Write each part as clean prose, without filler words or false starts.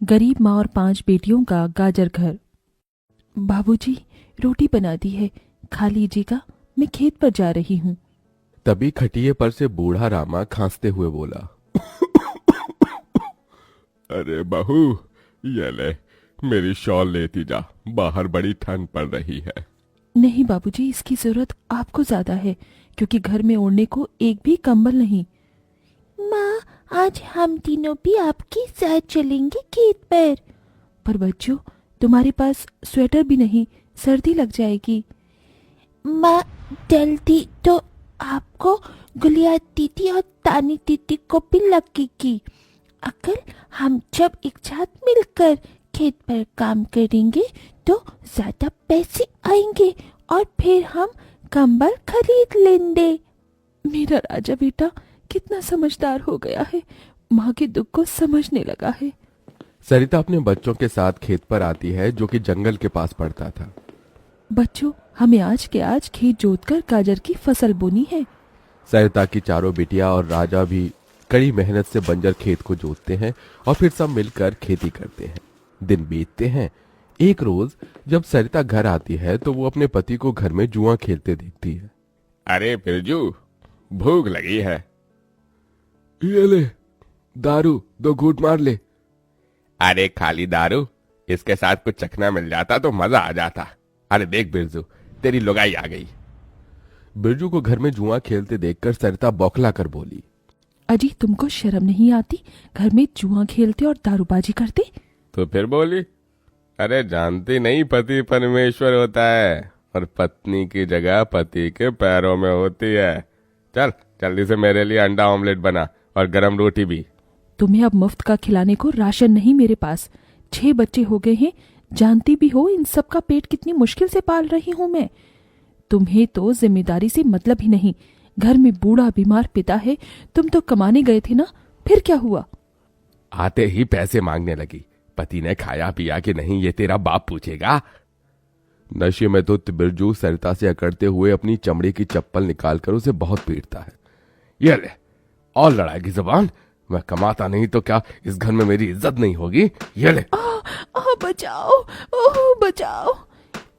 गरीब माँ और 5 बेटियों का गाजर घर। बाबूजी, रोटी बना दी है, खा लीजिएगा, मैं खेत पर जा रही हूँ। तभी खटिये पर से बूढ़ा रामा खांसते हुए बोला, अरे बहू, ये ले, मेरी शॉल लेती जा, बाहर बड़ी ठंड पड़ रही है। नहीं बाबूजी, इसकी जरूरत आपको ज्यादा है, क्योंकि घर में ओढ़ने को एक भी कंबल नहीं। माँ, आज हम तीनों भी आपके साथ चलेंगे खेत पर। पर बच्चों, तुम्हारे पास स्वेटर भी नहीं, सर्दी लग जाएगी। माँ, जल्दी तो आपको, गुलिया दीदी और तानी दीदी को भी लगेगी। अगर हम जब एक साथ मिलकर खेत पर काम करेंगे तो ज्यादा पैसे आएंगे और फिर हम कंबल खरीद लेंगे। मेरा राजा बेटा कितना समझदार हो गया है, माँ के दुख को समझने लगा है। सरिता अपने बच्चों के साथ खेत पर आती है, जो कि जंगल के पास पड़ता था। बच्चों, हमें आज के आज खेत जोतकर गाजर की फसल बोनी है। सरिता की चारों बिटिया और राजा भी कड़ी मेहनत से बंजर खेत को जोतते हैं और फिर सब मिलकर खेती करते हैं। दिन बीतते हैं। एक रोज जब सरिता घर आती है तो वो अपने पति को घर में जुआ खेलते देखती है। अरे बिरजू, भूख लगी है। ये ले, दारू 2 घूंट मार ले। अरे खाली दारू, इसके साथ कुछ चखना मिल जाता तो मजा आ जाता। अरे देख बिरजू, तेरी लुगाई आ गई। बिरजू को घर में जुआ खेलते देखकर सरिता बौखला कर बोली, अजी, तुमको शर्म नहीं आती? घर में जुआ खेलते और दारूबाजी करते। तो फिर बोली, अरे जानती नहीं, पति परमेश्वर होता है और पत्नी की जगह पति के पैरों में होती है। चल जल्दी से मेरे लिए अंडा ऑमलेट बना और गरम रोटी भी। तुम्हें अब मुफ्त का खिलाने को राशन नहीं मेरे पास। 6 बच्चे हो गए हैं, जानती भी हो इन सब का पेट कितनी मुश्किल से पाल रही हूँ मैं। तुम्हें तो जिम्मेदारी से मतलब ही नहीं। घर में बूढ़ा बीमार पिता है, तुम तो कमाने गए थे ना, फिर क्या हुआ? आते ही पैसे मांगने लगी। पति ने खाया पिया कि नहीं, ये तेरा बाप पूछेगा। नशे में तो बिरजू सरिता से अकड़ते हुए अपनी चमड़े की चप्पल निकालकर उसे बहुत पीटता है। ये ले, और लड़ाएगी जुबान? मैं कमाता नहीं तो क्या इस घर में मेरी इज्जत नहीं होगी? ये ले। बचाओ, ओह बचाओ,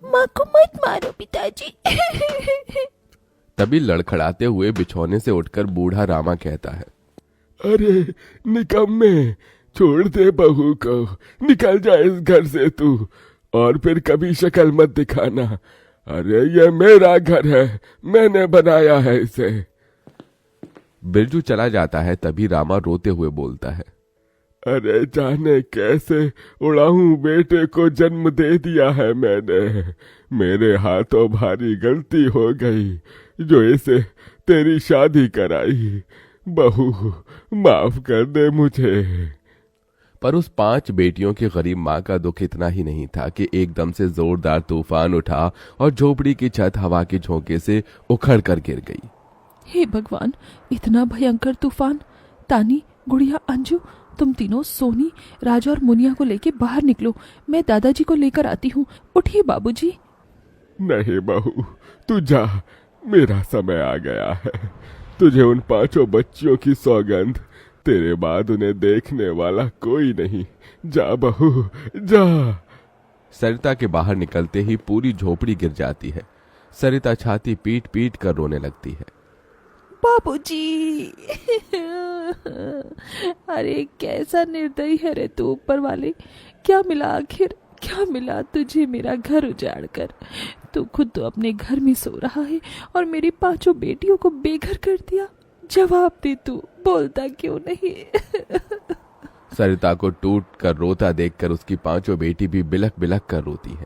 माँ को मत मारो पिताजी। तभी लड़खड़ाते हुए बिछौने से उठकर बूढ़ा रामा कहता है, अरे निकम्मे, छोड़ दे बहू को, निकल जा इस घर से तू, और फिर कभी शक्ल मत दिखाना। अरे ये मेरा घर है, मैंने बनाया है इसे। बिरजू चला जाता है। तभी रामा रोते हुए बोलता है, अरे जाने कैसे उड़ाऊं बेटे को जन्म दे दिया है मैंने। मेरे हाथों भारी गलती हो गई जो इसे तेरी शादी कराई। बहू माफ कर दे मुझे। पर उस 5 बेटियों की गरीब माँ का दुख इतना ही नहीं था कि एकदम से जोरदार तूफान उठा और झोपड़ी की छत हवा के झोंके से उखड़ कर गिर गई। हे भगवान, इतना भयंकर तूफान! तानी, गुड़िया, अंजू, तुम तीनों सोनी, राजा और मुनिया को लेके बाहर निकलो, मैं दादाजी को लेकर आती हूँ। उठिए बाबूजी। नहीं बहू, तू जा, मेरा समय आ गया है। तुझे उन 5 बच्चियों की सौगंध, तेरे बाद उन्हें देखने वाला कोई नहीं। जा बहू, जा। सरिता के बाहर निकलते ही पूरी झोपड़ी गिर जाती है। सरिता छाती पीट पीट कर रोने लगती है। बाबूजी। अरे कैसा निर्दयी है रे तू ऊपर वाले! क्या मिला आखिर, क्या मिला तुझे मेरा घर उजाड़ कर? तू खुद तो अपने घर में सो रहा है और मेरी 5 बेटियों को बेघर कर दिया। जवाब दे, तू बोलता क्यों नहीं? सरिता को टूट कर रोता देखकर उसकी 5 बेटी भी बिलख बिलख कर रोती है।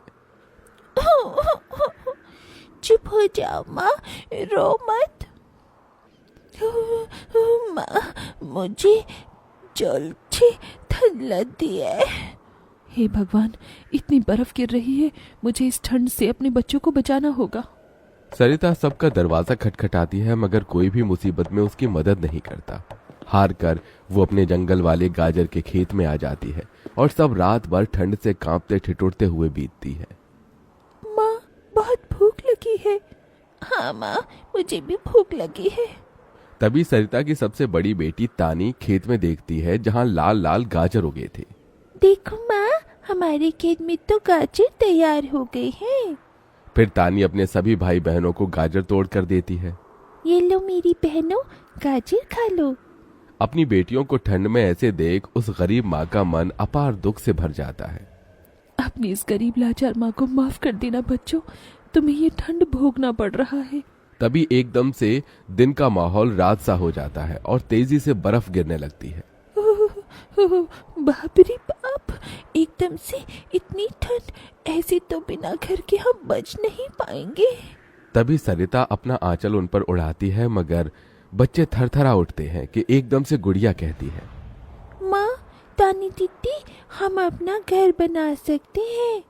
चुप हो जाओ माँ, रो मत। माँ, मुझे जल्दी ठंड लगती है। हे भगवान, इतनी बर्फ गिर रही है, मुझे इस ठंड से अपने बच्चों को बचाना होगा। सरिता सबका दरवाजा खटखटाती है, मगर कोई भी मुसीबत में उसकी मदद नहीं करता। हार कर वो अपने जंगल वाले गाजर के खेत में आ जाती है और सब रात भर ठंड से कांपते ठिठुरते हुए बीतती है। माँ, बहुत भूख लगी है। हाँ माँ, मुझे भी भूख लगी है। तभी सरिता की सबसे बड़ी बेटी तानी खेत में देखती है जहां लाल लाल गाजर उगे थे। देखो माँ, हमारे खेत में तो गाजर तैयार हो गए हैं। फिर तानी अपने सभी भाई बहनों को गाजर तोड़ कर देती है। ये लो मेरी बहनों, गाजर खा लो। अपनी बेटियों को ठंड में ऐसे देख उस गरीब माँ का मन अपार दुख से भर जाता है। अपनी इस गरीब लाचार माँ को माफ कर देना बच्चों, तुम्हें ये ठंड भोगना पड़ रहा है। तभी एकदम से दिन का माहौल रात सा हो जाता है और तेजी से बर्फ गिरने लगती है। बाप रे बाप, एकदम से इतनी ठंड, ऐसे तो बिना घर के हम बच नहीं पाएंगे। तभी सरिता अपना आंचल उन पर उड़ाती है, मगर बच्चे थरथरा उठते हैं कि एकदम से गुड़िया कहती है, माँ, तानी दीदी, हम अपना घर बना सकते हैं।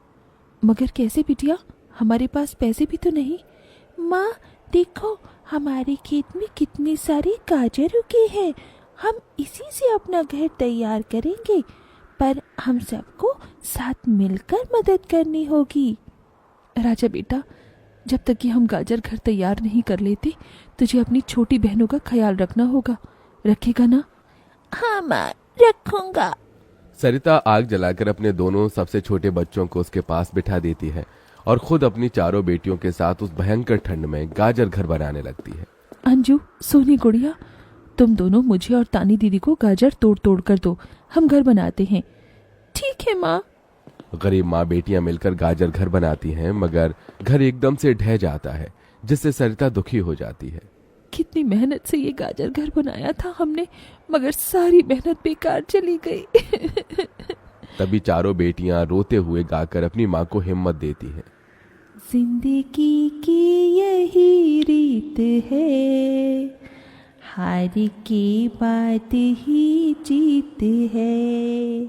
मगर कैसे बिटिया, हमारे पास पैसे भी तो नहीं। माँ देखो, हमारे खेत में कितने सारे गाजर उगे हैं, हम इसी से अपना घर तैयार करेंगे, पर हम सबको साथ मिलकर मदद करनी होगी। राजा बेटा, जब तक कि हम गाजर घर तैयार नहीं कर लेते, तुझे अपनी छोटी बहनों का ख्याल रखना होगा, रखेगा ना? हाँ माँ, रखूंगा। सरिता आग जलाकर अपने दोनों सबसे छोटे बच्चों को उसके पास बिठा देती है और खुद अपनी चारों बेटियों के साथ उस भयंकर ठंड में गाजर घर बनाने लगती है। अंजू, सोनी, गुड़िया, तुम दोनों मुझे और तानी दीदी को गाजर तोड़ तोड़ कर दो, हम घर बनाते हैं। ठीक है माँ। गरीब माँ बेटियां मिलकर गाजर घर बनाती हैं, मगर घर एकदम से ढह जाता है, जिससे सरिता दुखी हो जाती है। कितनी मेहनत से ये गाजर घर बनाया था हमने, मगर सारी मेहनत बेकार चली गई। तभी चारों बेटियां रोते हुए गाकर अपनी माँ को हिम्मत देती हैं। जिंदगी की यही रीत है, हार के बाद ही जीत है,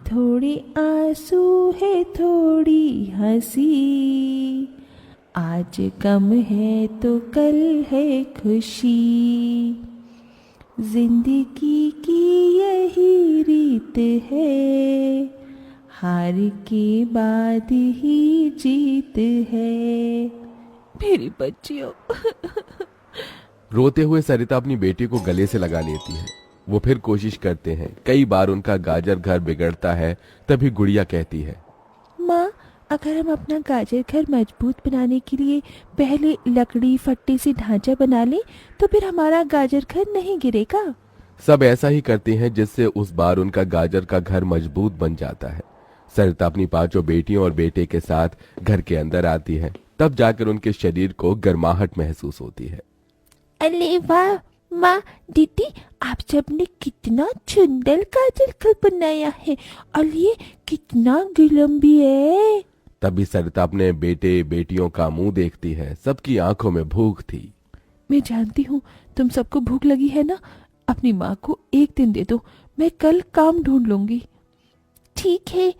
थोड़े आंसू है थोड़ी हंसी, आज गम है तो कल है खुशी, जिंदगी की यही रीत है, हार के बाद ही जीत है। मेरी बच्चियों। रोते हुए सरिता अपनी बेटी को गले से लगा लेती है। वो फिर कोशिश करते हैं, कई बार उनका गाजर घर बिगड़ता है। तभी गुड़िया कहती है, माँ, अगर हम अपना गाजर घर मजबूत बनाने के लिए पहले लकड़ी फट्टे से ढांचा बना लें, तो फिर हमारा गाजर घर नहीं गिरेगा। सब ऐसा ही करते हैं, जिससे उस बार उनका गाजर का घर मजबूत बन जाता है। सरिता अपनी पांचों बेटियों और बेटे के साथ घर के अंदर आती है, तब जाकर उनके शरीर को गर्माहट महसूस होती है। अरे वाह माँ, दीदी, आप सबने कितना सुंदर गाजर घर बनाया है, और ये कितना गर्म भी है। तभी सरिता अपने बेटे बेटियों का मुंह देखती है, सबकी आंखों में भूख थी। मैं जानती हूँ तुम सबको भूख लगी है ना, अपनी माँ को एक दिन दे दो, मैं कल काम ढूंढ लूंगी। ठीक है,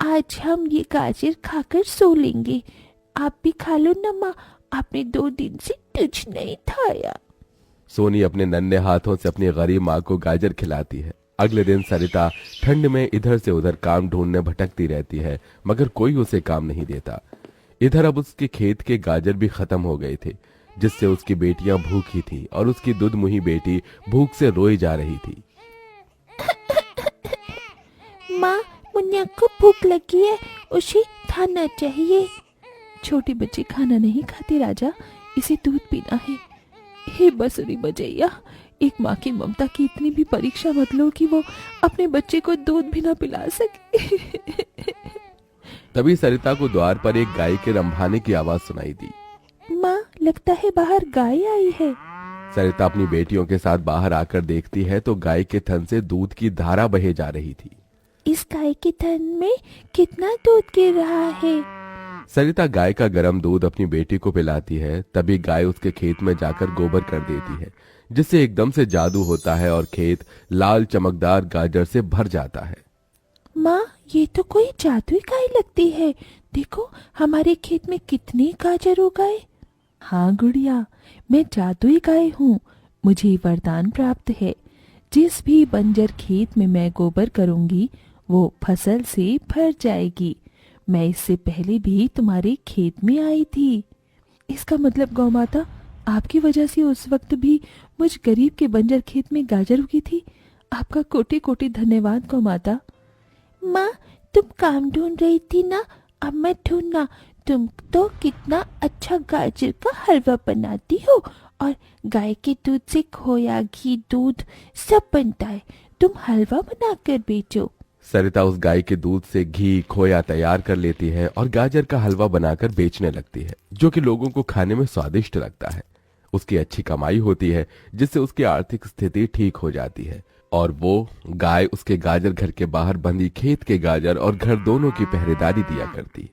आज हम ये गाजर खाकर सो लेंगे। आप भी खा लो ना माँ, आपने 2 दिन से कुछ नहीं खाया। सोनी अपने नन्हे हाथों से अपनी गरीब माँ को गाजर खिलाती है। अगले दिन सरिता ठंड में इधर से उधर काम ढूंढने भटकती रहती है, मगर कोई उसे काम नहीं देता। इधर अब उसके खेत के गाजर भी खत्म हो गए थे, जिससे उसकी बेटियां भूखी थी और उसकी दुधमुही बेटी भूख से रोई जा रही थी। माँ, मुन्ना को भूख लगी है, उसे खाना चाहिए। छोटे बच्चे खाना नहीं खाते राजा, इसे दूध पीना है। हे बसुरी बजैया, एक माँ की ममता की इतनी भी परीक्षा मत लो कि वो अपने बच्चे को दूध भी ना पिला सके। तभी सरिता को द्वार पर एक गाय के रंभाने की आवाज सुनाई दी। माँ, लगता है बाहर गाय आई है। सरिता अपनी बेटियों के साथ बाहर आकर देखती है तो गाय के थन से दूध की धारा बहे जा रही थी। इस गाय के थन में कितना दूध गिर रहा है। सरिता गाय का गर्म दूध अपनी बेटी को पिलाती है। तभी गाय उसके खेत में जाकर गोबर कर देती है, जिससे एकदम से जादू होता है और खेत लाल चमकदार गाजर से भर जाता है। माँ, ये तो कोई जादुई गाय लगती है। देखो, हमारे खेत में कितने गाजर हो गए। हाँ गुड़िया, मैं जादुई गाय हूँ। मुझे वरदान प्राप्त है, जिस भी बंजर खेत में मैं गोबर करूंगी वो फसल से भर जाएगी। मैं इससे पहले भी तुम्हारे खेत में आई थी। इसका मतलब गौ माता, आपकी वजह से उस वक्त भी मुझ गरीब के बंजर खेत में गाजर उगी थी। आपका कोटि कोटि धन्यवाद गौ माता। माँ, तुम काम ढूंढ रही थी ना, अब मैं ढूंढना। तुम तो कितना अच्छा गाजर का हलवा बनाती हो, और गाय के दूध से खोया, घी, दूध सब बनता है। तुम हलवा बनाकर बेचो। सरिता उस गाय के दूध से घी खोया तैयार कर लेती है और गाजर का हलवा बनाकर बेचने लगती है, जो कि लोगों को खाने में स्वादिष्ट लगता है। उसकी अच्छी कमाई होती है, जिससे उसकी आर्थिक स्थिति ठीक हो जाती है और वो गाय उसके गाजर घर के बाहर बंधी खेत के गाजर और घर दोनों की पहरेदारी दिया करती।